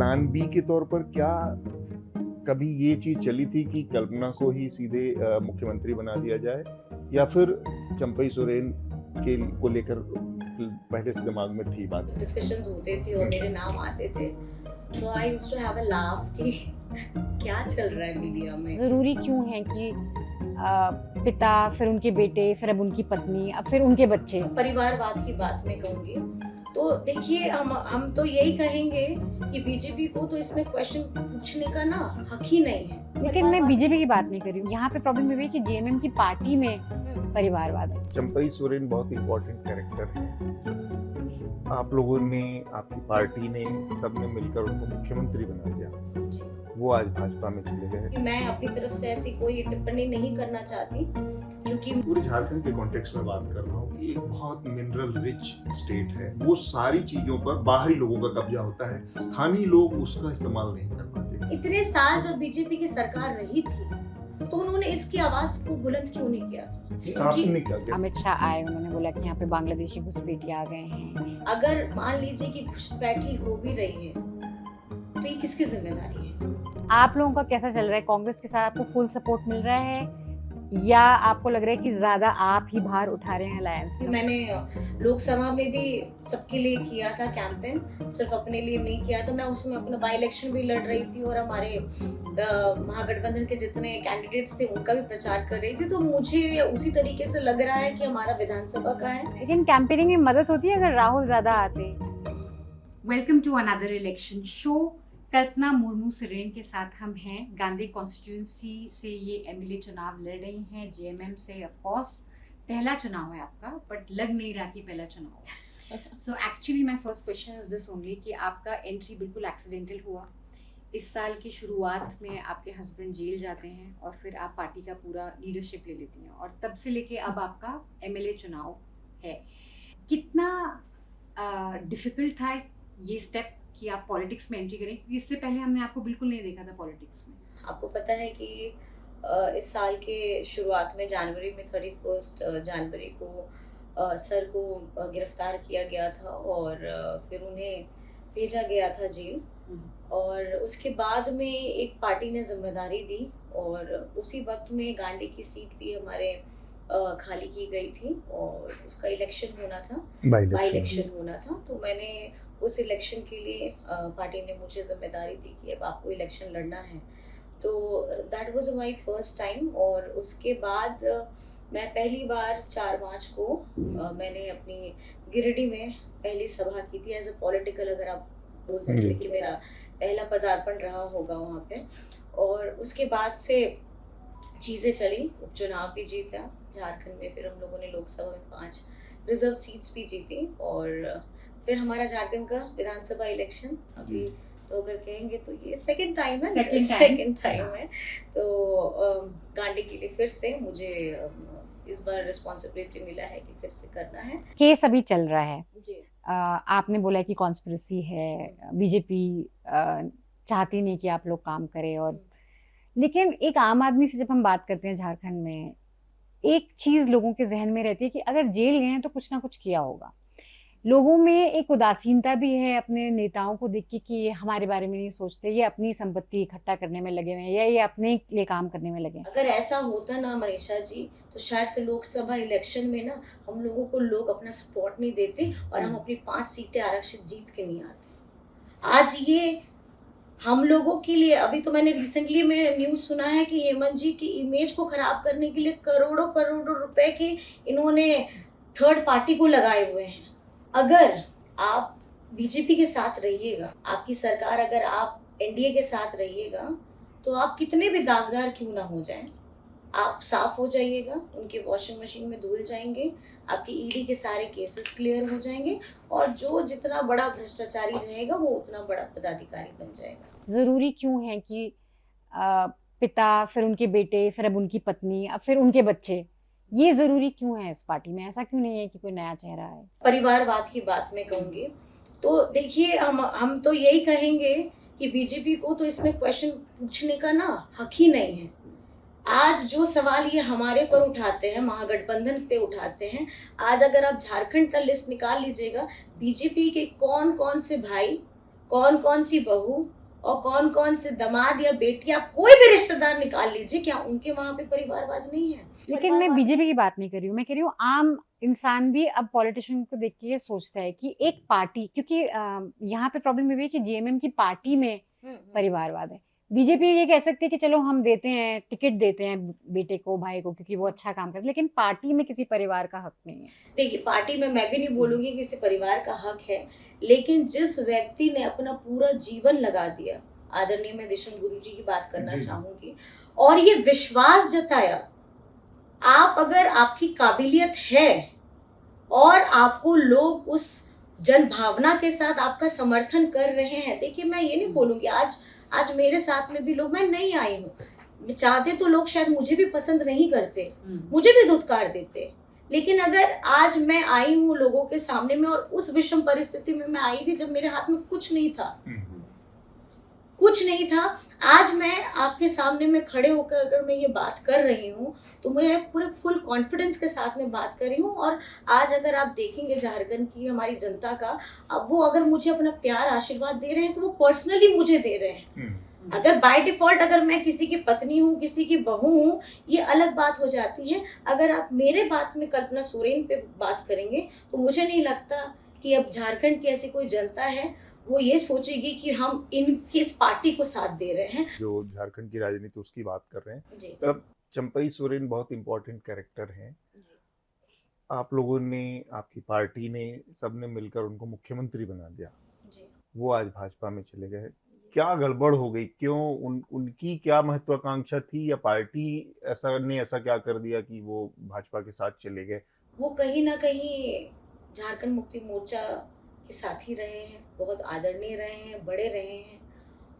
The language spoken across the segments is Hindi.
प्लान बी के तौर पर क्या कभी ये चीज चली थी कि कल्पना को ही सीधे मुख्यमंत्री बना दिया जाए, या फिर चंपई सोरेन के को लेकर पहले से दिमाग में थी बात? डिस्कशंस होते थे और मेरे नाम आते थे, तो I used to have a laugh कि क्या चल रहा है मीडिया में। ज़रूरी क्यों है कि पिता, फिर उनके बेटे, फिर अब उनकी पत्नी, अब फिर उनके बच्चे? परिवारवाद की बात मैं कहूँगी तो देखिए, हम तो यही कहेंगे कि बीजेपी को तो इसमें क्वेश्चन पूछने का ना हक ही नहीं है। लेकिन मैं बीजेपी की बात नहीं कर रही हूँ। यहाँ पे प्रॉब्लम ये है कि जेएमएम की पार्टी में परिवारवाद है। चंपई सोरेन बहुत इंपॉर्टेंट कैरेक्टर है। आप लोगों ने, आपकी पार्टी ने, सबने मिलकर उनको मुख्यमंत्री बना दिया। वो आज भाजपा में चले गए। मैं अपनी तरफ से ऐसी कोई टिप्पणी नहीं करना चाहती, क्योंकि पूरे झारखंड के कॉन्टेक्स्ट में बात कर रहा हूँ कि एक बहुत मिनरल रिच स्टेट है। वो सारी चीजों पर बाहरी लोगों का कब्जा होता है, स्थानीय लोग उसका इस्तेमाल नहीं कर पाते। इतने साल जब बीजेपी की सरकार रही थी तो उन्होंने इसकी आवाज को बुलंद क्यों नहीं किया? आपने क्या किया? अमित शाह आए, उन्होंने बोला कि यहाँ पे बांग्लादेशी घुसपैठिए आ गए हैं। अगर मान लीजिए कि घुसपैठी हो भी रही है तो ये किसकी जिम्मेदारी है? आप लोगों का कैसा चल रहा है? कांग्रेस के साथ आपको फुल सपोर्ट मिल रहा है या आपको लग रहा है कि ज्यादा आप ही भार उठा रहे हैं अलायंस में? मैंने लोकसभा में भी सबके लिए किया था कैंपेन, सिर्फ अपने लिए नहीं किया था। मैं उसमें अपना बाई इलेक्शन भी लड़ रही थी और हमारे महागठबंधन के जितने कैंडिडेट्स थे उनका भी प्रचार कर रही थी। तो मुझे उसी तरीके से लग रहा है कि हमारा विधानसभा का है। लेकिन कैंपेनिंग में मदद होती है अगर राहुल ज्यादा आते। Welcome to another election show. Kalpana Murmu Soren के साथ हम हैं। गांधी कॉन्स्टिट्यूंसी से ये एमएलए चुनाव लड़ रही हैं, जेएमएम से। ऑफ कोर्स पहला चुनाव है आपका, बट लग नहीं रहा कि पहला चुनाव। So actually my first question is this only कि आपका एंट्री बिल्कुल एक्सीडेंटल हुआ। इस साल की शुरुआत में आपके हस्बैंड जेल जाते हैं और फिर आप पार्टी का पूरा लीडरशिप ले लेती हैं, और तब से लेके अब आपका एमएलए चुनाव है। कितना डिफिकल्ट था ये स्टेप कि आप पॉलिटिक्स में एंट्री करें, क्योंकि इससे पहले हमने आपको बिल्कुल नहीं देखा था पॉलिटिक्स में? आपको पता है कि इस साल के शुरुआत में जनवरी में 31 जनवरी को सर को गिरफ्तार किया गया था और फिर उन्हें भेजा गया था जेल। और उसके बाद में एक पार्टी ने जिम्मेदारी दी और उसी वक्त में गांधी की सीट भी हमारे खाली की गई थी और उसका इलेक्शन होना था, बाई इलेक्शन होना था। तो मैंने उस इलेक्शन के लिए पार्टी ने मुझे जिम्मेदारी दी कि अब आपको इलेक्शन लड़ना है। तो that was my first time. और उसके बाद मैं पहली बार 4 मार्च को मैंने अपनी गिरिडीह में पहली सभा की थी एज अ पॉलिटिकल, अगर आप बोल सकते हैं कि मेरा पहला पदार्पण रहा होगा वहाँ पे। और उसके बाद से चीज़ें चली, उपचुनाव भी जीता झारखंड में, फिर हम लोगों ने लोकसभा में 5 रिजर्व सीट्स भी जीती और फिर हमारा झारखंड का विधानसभा इलेक्शन अभी तो अगर कहेंगे तो ये सेकंड टाइम है। सेकंड टाइम है। तो गांधी के लिए फिर से मुझे इस बार रिस्पॉन्सिबिलिटी मिला है कि फिर से करना है। केस अभी चल रहा है। जी। आपने बोला कि कॉन्स्पिरेसी है, बीजेपी चाहती नहीं कि आप लोग काम करें, और लेकिन एक आम आदमी से जब हम बात करते हैं झारखंड में, एक चीज लोगों के जहन में रहती है कि अगर जेल गए हैं तो कुछ ना कुछ किया होगा। लोगों में एक उदासीनता भी है अपने नेताओं को देख के कि ये हमारे बारे में नहीं सोचते, ये अपनी संपत्ति इकट्ठा करने में लगे हुए हैं या ये अपने लिए काम करने में लगे। अगर ऐसा होता ना मनीषा जी, तो शायद से लोकसभा इलेक्शन में ना हम लोगों को लोग अपना सपोर्ट नहीं देते और हम अपनी 5 सीटें आरक्षित जीत के नहीं आते। आज ये हम लोगों के लिए, अभी तो मैंने रिसेंटली में न्यूज़ सुना है कि हेमंत जी की इमेज को खराब करने के लिए करोड़ों करोड़ों रुपए के इन्होंने थर्ड पार्टी को लगाए हुए हैं। अगर आप बीजेपी के साथ रहिएगा, आपकी सरकार अगर आप एनडीए के साथ रहिएगा, तो आप कितने भी दागदार क्यों ना हो जाएं, आप साफ हो जाइएगा, उनके वॉशिंग मशीन में धुल जाएंगे, आपकी ईडी के सारे केसेस क्लियर हो जाएंगे और जो जितना बड़ा भ्रष्टाचारी रहेगा वो उतना बड़ा पदाधिकारी बन जाएगा। जरूरी क्यों है कि पिता, फिर उनके बेटे, फिर अब उनकी पत्नी, अब फिर उनके बच्चे, ये जरूरी क्यों है इस पार्टी में? ऐसा क्यों नहीं है कि कोई नया चेहरा है? परिवारवाद की बात मैं कहूँगी तो देखिए, हम तो यही कहेंगे कि बीजेपी को तो इसमें क्वेश्चन पूछने का ना हक ही नहीं है। आज जो सवाल ये हमारे पर उठाते हैं, महागठबंधन पे उठाते हैं, आज अगर आप झारखंड का लिस्ट निकाल लीजिएगा, बीजेपी के कौन कौन से भाई, कौन कौन सी बहू और कौन कौन से दामाद या बेटी, आप कोई भी रिश्तेदार निकाल लीजिए, क्या उनके वहां पे परिवारवाद नहीं है? लेकिन मैं बीजेपी की बात नहीं कर रही हूँ, मैं कह रही हूँ आम इंसान भी अब पॉलिटिशियन को देख के ये सोचता है कि एक पार्टी, क्योंकि यहाँ पे प्रॉब्लम ये भी है कि जेएमएम की पार्टी में परिवारवाद है। बीजेपी ये कह सकती है कि चलो हम देते हैं, टिकट देते हैं बेटे को, भाई को, क्योंकि वो अच्छा काम करे, लेकिन पार्टी में किसी परिवार का हक नहीं है। देखिए, पार्टी में मैं भी नहीं बोलूंगी कि किसी परिवार का हक है, लेकिन जिस व्यक्ति ने अपना पूरा जीवन लगा दिया, आदरणीय मैं देशम गुरु जी की बात करना चाहूंगी, और ये विश्वास जताया, आप अगर आपकी काबिलियत है और आपको लोग उस जन भावना के साथ आपका समर्थन कर रहे हैं, देखिए मैं ये नहीं बोलूंगी, आज मेरे साथ में भी लोग, मैं नहीं आई हूँ, चाहते तो लोग शायद मुझे भी पसंद नहीं करते, मुझे भी धुतकार देते, लेकिन अगर आज मैं आई हूँ लोगों के सामने में, और उस विषम परिस्थिति में मैं आई थी जब मेरे हाथ में कुछ नहीं था, आज मैं आपके सामने में खड़े होकर अगर मैं ये बात कर रही हूँ तो मैं पूरे फुल कॉन्फिडेंस के साथ में बात कर रही हूँ। और आज अगर आप देखेंगे झारखंड की हमारी जनता का, अब वो अगर मुझे अपना प्यार आशीर्वाद दे रहे हैं तो वो पर्सनली मुझे दे रहे हैं। अगर बाय डिफॉल्ट अगर मैं किसी की पत्नी हूँ, किसी की बहू हूँ, ये अलग बात हो जाती है। अगर आप मेरे बात में कल्पना सोरेन पे बात करेंगे तो मुझे नहीं लगता कि अब झारखंड की ऐसी कोई जनता है वो ये सोचेगी कि हम इनकी इस पार्टी को साथ दे रहे हैं। जो झारखंड की राजनीति उसकी बात कर रहे हैं, जी। तब चंपई सोरेन बहुत इम्पोर्टेंट कैरेक्टर हैं। आप लोगों ने, आपकी पार्टी ने, सबने मिलकर उनको मुख्यमंत्री बना दिया। जी। वो आज भाजपा में चले गए, क्या गड़बड़ हो गई? क्यों? उनकी क्या महत्वाकांक्षा थी, या पार्टी ऐसा क्या कर दिया कि वो भाजपा के साथ चले गए? वो कहीं ना कहीं झारखंड मुक्ति मोर्चा के साथ ही रहे हैं, बहुत आदरणीय रहे हैं, बड़े रहे हैं,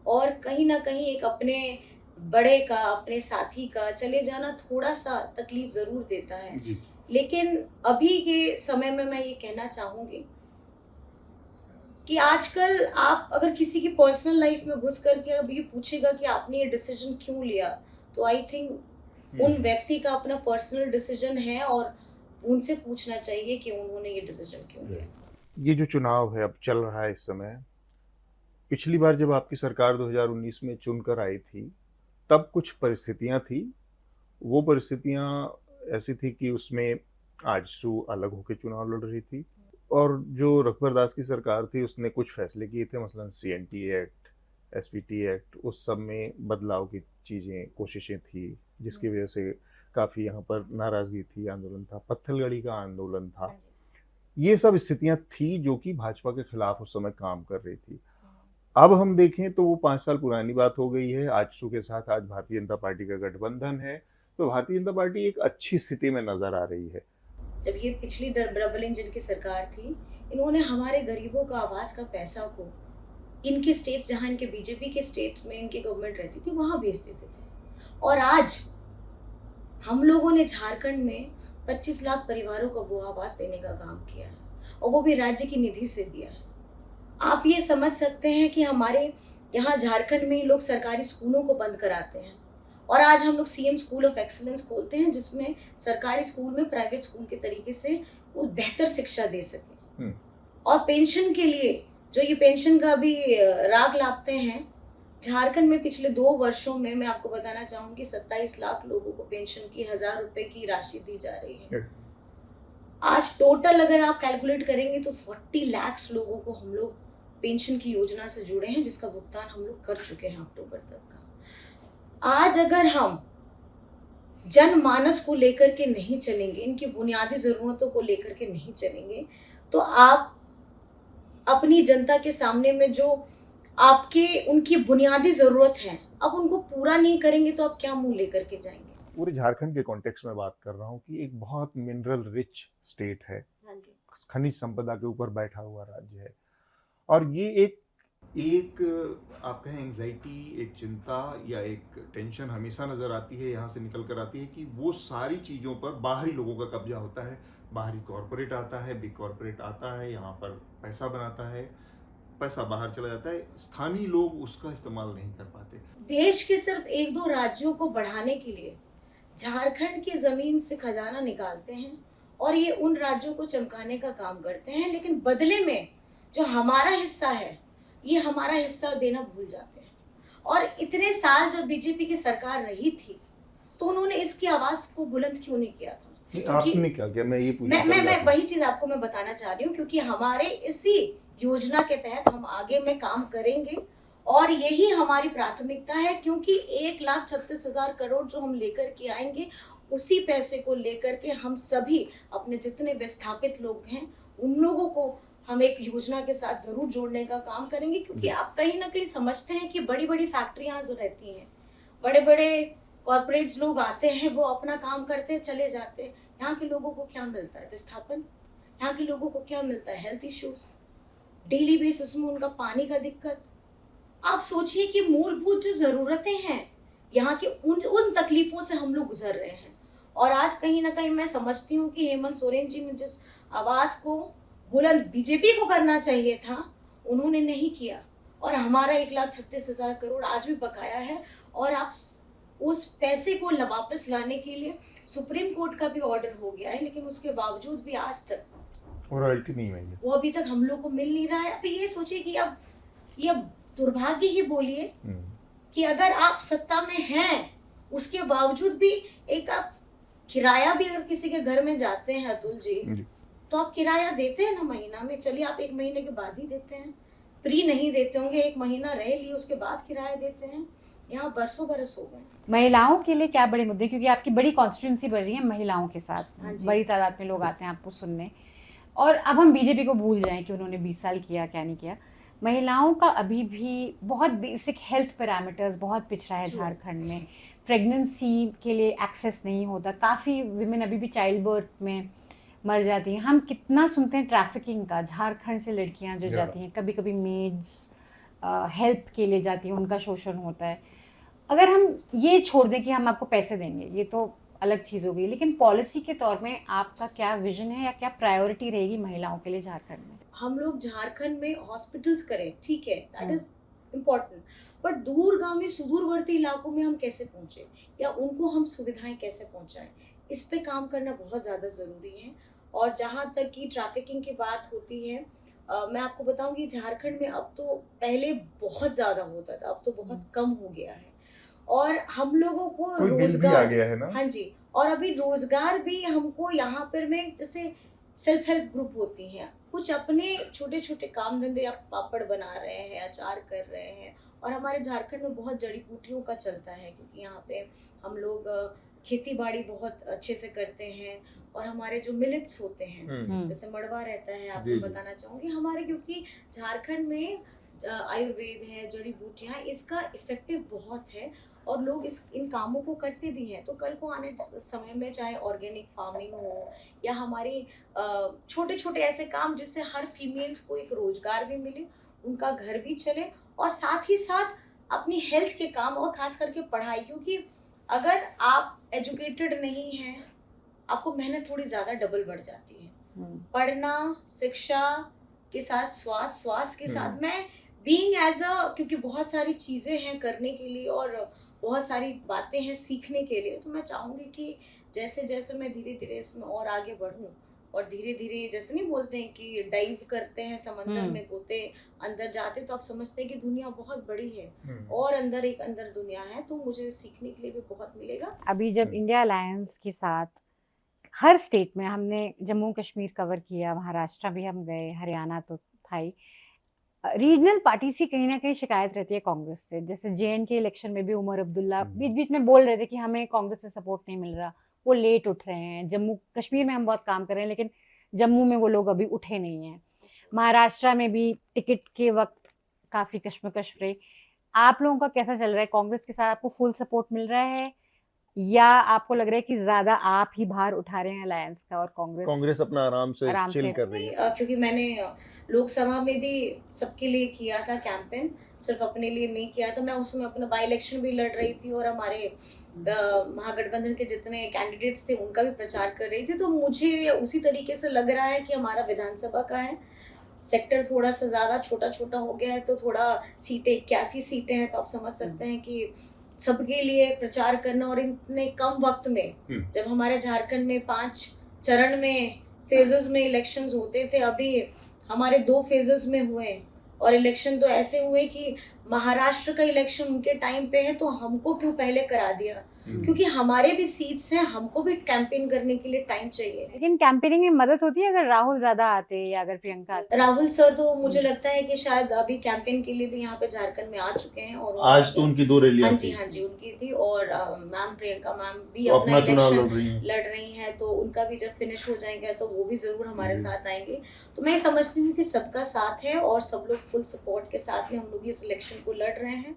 और कहीं ना कहीं एक अपने बड़े का, अपने साथी का चले जाना थोड़ा सा तकलीफ जरूर देता है। जी। लेकिन अभी के समय में मैं ये कहना चाहूंगी कि आजकल आप अगर किसी की पर्सनल लाइफ में घुस करके अब ये पूछेगा कि आपने ये डिसीजन क्यों लिया, तो आई थिंक उन व्यक्ति का अपना पर्सनल डिसीजन है और उनसे पूछना चाहिए कि उन्होंने ये डिसीजन क्यों लिया। ये जो चुनाव है अब चल रहा है इस समय, पिछली बार जब आपकी सरकार 2019 में चुनकर आई थी तब कुछ परिस्थितियां थी, वो परिस्थितियां ऐसी थी कि उसमें आजसू अलग होकर चुनाव लड़ रही थी, और जो रघुवर दास की सरकार थी उसने कुछ फैसले किए थे, मसलन CNT एक्ट, SPT एक्ट, उस सब में बदलाव की चीज़ें, कोशिशें थी, जिसकी वजह से काफ़ी यहाँ पर नाराज़गी थी, आंदोलन था, पत्थलगड़ी का आंदोलन था। ये सब स्थितियां थी जो कि भाजपा के खिलाफ उस समय काम कर रही थी। अब हम देखें तो वो 5 साल पुरानी बात हो गई है। आजसू के साथ आज भारतीय जनता पार्टी का गठबंधन है, तो भारतीय जनता पार्टी एक अच्छी स्थिति में नजर आ रही है। जब ये पिछली डबल इंजन की सरकार थी, इन्होंने हमारे गरीबों का आवास का पैसा को इनके स्टेट, जहाँ इनके बीजेपी के स्टेट में इनकी गवर्नमेंट रहती थी, वहां भेज देते थे। और आज हम लोगों ने झारखंड में 25 लाख परिवारों को वो आवास देने का काम किया है, और वो भी राज्य की निधि से दिया है। आप ये समझ सकते हैं कि हमारे यहाँ झारखंड में लोग सरकारी स्कूलों को बंद कराते हैं, और आज हम लोग CM स्कूल ऑफ एक्सीलेंस खोलते हैं, जिसमें सरकारी स्कूल में प्राइवेट स्कूल के तरीके से वो बेहतर शिक्षा दे सके। और पेंशन के लिए जो ये पेंशन का भी राग लापते हैं, झारखंड में पिछले 2 वर्षों में मैं आपको बताना चाहूंगी 27 लाख लोगों को पेंशन की 1000 रुपए की राशि दी जा रही है। आज टोटल अगर आप कैलकुलेट करेंगे तो 40 लाख लोगों को हम लोग पेंशन की योजना से जुड़े हैं, जिसका भुगतान हम लोग कर चुके हैं अक्टूबर तक का। आज अगर हम जनमानस को लेकर के नहीं चलेंगे, इनकी बुनियादी जरूरतों को लेकर के नहीं चलेंगे, तो आप अपनी जनता के सामने में जो आपके उनकी बुनियादी जरूरत है, अब उनको पूरा नहीं करेंगे तो आप क्या मुंह लेकर के जाएंगे? पूरे झारखंड के कॉन्टेक्स्ट में बात कर रहा हूँ कि एक बहुत मिनरल रिच स्टेट है, खनिज संपदा के ऊपर बैठा हुआ राज्य है, और ये एक आप कहें एंजाइटी, एक चिंता या एक टेंशन हमेशा नजर आती है, यहाँ से निकल कर आती है कि वो सारी चीज़ों पर बाहरी लोगों का कब्जा होता है। बाहरी कॉरपोरेट आता है, बिग कॉरपोरेट आता है, यहाँ पर पैसा बनाता है, पैसा बाहर चला जाता है, स्थानीय लोग उसका इस्तेमाल नहीं कर पाते। देश के सिर्फ 1-2 राज्यों को बढ़ाने के लिए झारखंड की जमीन से खजाना निकालते हैं, और ये उन राज्यों को चमकाने का काम करते हैं, लेकिन बदले में जो हमारा हिस्सा है, ये हमारा हिस्सा देना भूल जाते हैं। और इतने साल जब बीजेपी की सरकार रही थी तो उन्होंने इसकी आवाज को बुलंद क्यों नहीं किया था? आपने क्या किया, मैं ये मैं वही चीज आपको मैं बताना चाह रही हूँ, क्योंकि हमारे इसी योजना के तहत हम आगे में काम करेंगे और यही हमारी प्राथमिकता है, क्योंकि 1,36,000 करोड़ जो हम लेकर के आएंगे उसी पैसे को लेकर के हम सभी अपने जितने विस्थापित लोग हैं उन लोगों को हम एक योजना के साथ जरूर जोड़ने का काम करेंगे। क्योंकि आप कहीं ना कहीं समझते हैं कि बड़ी बड़ी फैक्ट्रियां जो रहती हैं, बड़े बड़े कॉर्पोरेट्स लोग आते हैं, वो अपना काम करते चले जाते हैं, यहाँ के लोगों को क्या मिलता है? विस्थापन। यहाँ के लोगों को क्या मिलता है? हेल्थ इश्यूज, डेली बेसिस में उनका पानी का दिक्कत। आप सोचिए कि मूलभूत जो जरूरतें हैं यहाँ की, उन तकलीफों से हम लोग गुजर रहे हैं। और आज कहीं ना कहीं मैं समझती हूँ कि हेमंत सोरेन जी ने जिस आवाज को बुलंद बीजेपी को करना चाहिए था उन्होंने नहीं किया, और हमारा 1,36,000 करोड़ आज भी बकाया है। और आप उस पैसे को वापस लाने के लिए सुप्रीम कोर्ट का भी ऑर्डर हो गया है, लेकिन उसके बावजूद भी आज तक रॉयल्टी नहीं हुई है, वो अभी तक हम लोग को मिल नहीं रहा है। अभी ये सोचिए कि अब ये दुर्भाग्य ही बोलिए कि अगर आप सत्ता में हैं उसके बावजूद भी एक आप किराया भी अगर किसी के घर में जाते हैं अतुल जी, तो आप किराया देते हैं ना महीना में, चलिए आप 1 महीने के बाद ही देते हैं, फ्री नहीं देते होंगे, 1 महीना रह लिए उसके बाद किराया देते हैं। यहाँ बरसों बरस हो गए। महिलाओं के लिए क्या बड़े मुद्दे, क्योंकि आपकी बड़ी कॉन्स्टिट्यूंसी बढ़ रही है महिलाओं के साथ, बड़ी तादाद में लोग आते हैं आपको सुनने। और अब हम बीजेपी को भूल जाएं कि उन्होंने 20 साल किया क्या नहीं किया। महिलाओं का अभी भी बहुत बेसिक हेल्थ पैरामीटर्स बहुत पिछड़ा है झारखंड में। प्रेगनेंसी के लिए एक्सेस नहीं होता, काफ़ी विमेन अभी भी चाइल्ड बर्थ में मर जाती हैं। हम कितना सुनते हैं ट्रैफिकिंग का, झारखंड से लड़कियां जो जाती हैं, कभी कभी मेड्स हेल्प के लिए जाती हैं, उनका शोषण होता है। अगर हम ये छोड़ दें कि हम आपको पैसे देंगे, ये तो अलग चीज़ हो गई, लेकिन पॉलिसी के तौर में आपका क्या विजन है या क्या प्रायोरिटी रहेगी महिलाओं के लिए झारखंड में? हम लोग झारखंड में हॉस्पिटल्स करें, ठीक है, दैट इज इम्पोर्टेंट, बट दूरगामी सुदूरवर्ती इलाकों में हम कैसे पहुंचे या उनको हम सुविधाएं कैसे पहुंचाएं, इस पे काम करना बहुत ज़्यादा ज़रूरी है। और जहाँ तक कि ट्रैफिकिंग की बात होती है, मैं आपको बताऊं कि झारखंड में अब तो पहले बहुत ज़्यादा होता था, अब तो बहुत कम हो गया है। और हम लोगों को रोजगार आ गया है ना? हाँ जी, और अभी रोजगार भी हमको यहाँ पर में जैसे सेल्फ हेल्प ग्रुप होती हैं, कुछ अपने छोटे छोटे काम धंधे, आप पापड़ बना रहे हैं, अचार कर रहे हैं। और हमारे झारखंड में बहुत जड़ी बूटियों का चलता है, क्योंकि यहाँ पे हम लोग खेती बाड़ी बहुत अच्छे से करते हैं। और हमारे जो मिलेट्स होते हैं, जैसे मड़वा रहता है, आपको बताना चाहूँगी हमारे, क्योंकि झारखंड में आयुर्वेद है, जड़ी बूटियाँ, इसका इफेक्टिव बहुत है और लोग इन कामों को करते भी हैं। तो कल को आने समय में चाहे ऑर्गेनिक फार्मिंग हो या हमारी छोटे छोटे ऐसे काम जिससे हर फीमेल्स को एक रोजगार भी मिले, उनका घर भी चले, और साथ ही साथ अपनी हेल्थ के काम और खास करके पढ़ाई। क्योंकि अगर आप एजुकेटेड नहीं हैं, आपको मेहनत थोड़ी ज़्यादा डबल बढ़ जाती है। पढ़ना, शिक्षा के साथ स्वास्थ्य के साथ, मैं बीइंग एज अ, क्योंकि बहुत सारी चीज़ें हैं करने के लिए और बहुत सारी बातें हैं सीखने के लिए, तो मैं चाहूँगी कि जैसे जैसे मैं धीरे धीरे इसमें और आगे बढ़ूँ और धीरे धीरे, जैसे नहीं बोलते हैं कि डाइव करते हैं समंदर में, गोते अंदर जाते, तो आप समझते हैं कि दुनिया बहुत बड़ी है और अंदर एक अंदर दुनिया है, तो मुझे सीखने के लिए भी बहुत मिलेगा। अभी जब इंडिया अलायंस के साथ हर स्टेट में हमने जम्मू कश्मीर कवर किया, महाराष्ट्र भी हम गए, हरियाणा तो था ही, रीजनल पार्टी से कहीं ना कहीं शिकायत रहती है कांग्रेस से। जैसे JN के इलेक्शन में भी उमर अब्दुल्ला बीच बीच में बोल रहे थे कि हमें कांग्रेस से सपोर्ट नहीं मिल रहा, वो लेट उठ रहे हैं। जम्मू कश्मीर में हम बहुत काम कर रहे हैं, लेकिन जम्मू में वो लोग अभी उठे नहीं हैं। महाराष्ट्र में भी टिकट के वक्त काफ़ी कश्मकश रही। आप लोगों का कैसा चल रहा है? कांग्रेस के साथ आपको फुल सपोर्ट मिल रहा है या आपको लग रहा है कि ज्यादा आप ही भार उठा रहे हैं अलायंस का और कांग्रेस अपना आराम से चिल कर रही है? क्योंकि मैंने लोकसभा में भी सबके लिए किया था कैंपेन, सिर्फ अपने लिए नहीं किया था। मैं उसमें अपना बाई इलेक्शन भी लड़ रही थी और हमारे महागठबंधन के जितने कैंडिडेट्स थे उनका भी प्रचार कर रही थी। तो मुझे उसी तरीके से लग रहा है कि हमारा विधानसभा का है सेक्टर थोड़ा सा ज़्यादा छोटा छोटा हो गया है, तो थोड़ा सीटें 81 सीटें हैं, तो आप समझ सकते हैं कि सबके लिए प्रचार करना और इतने कम वक्त में, जब हमारे झारखंड में 5 चरण में फेजेस में इलेक्शंस होते थे, अभी हमारे 2 फेजेस में हुए और इलेक्शन तो ऐसे हुए कि महाराष्ट्र का इलेक्शन उनके टाइम पे है तो हमको क्यों पहले करा दिया, क्योंकि हमारे भी सीट्स हैं, हमको भी कैंपेन करने के लिए टाइम चाहिए। लेकिन कैंपेनिंग में मदद होती है अगर राहुल ज्यादा आते या अगर प्रियंका आते? राहुल सर तो मुझे लगता है कि शायद अभी कैंपेन के लिए भी यहाँ पे झारखंड में आ चुके हैं और आज तो उनकी 2 रैलियां हाँ थी। जी उनकी थी। और मैम प्रियंका मैम भी तो अपना चुनाव इलेक्शन लड़ रही हैं, तो उनका भी जब फिनिश हो जाएगा तो वो भी जरूर हमारे साथ आएंगे। तो मैं समझती हूँ कि सबका साथ है और सब लोग फुल सपोर्ट के साथ में हम लोग इस इलेक्शन को लड़ रहे हैं।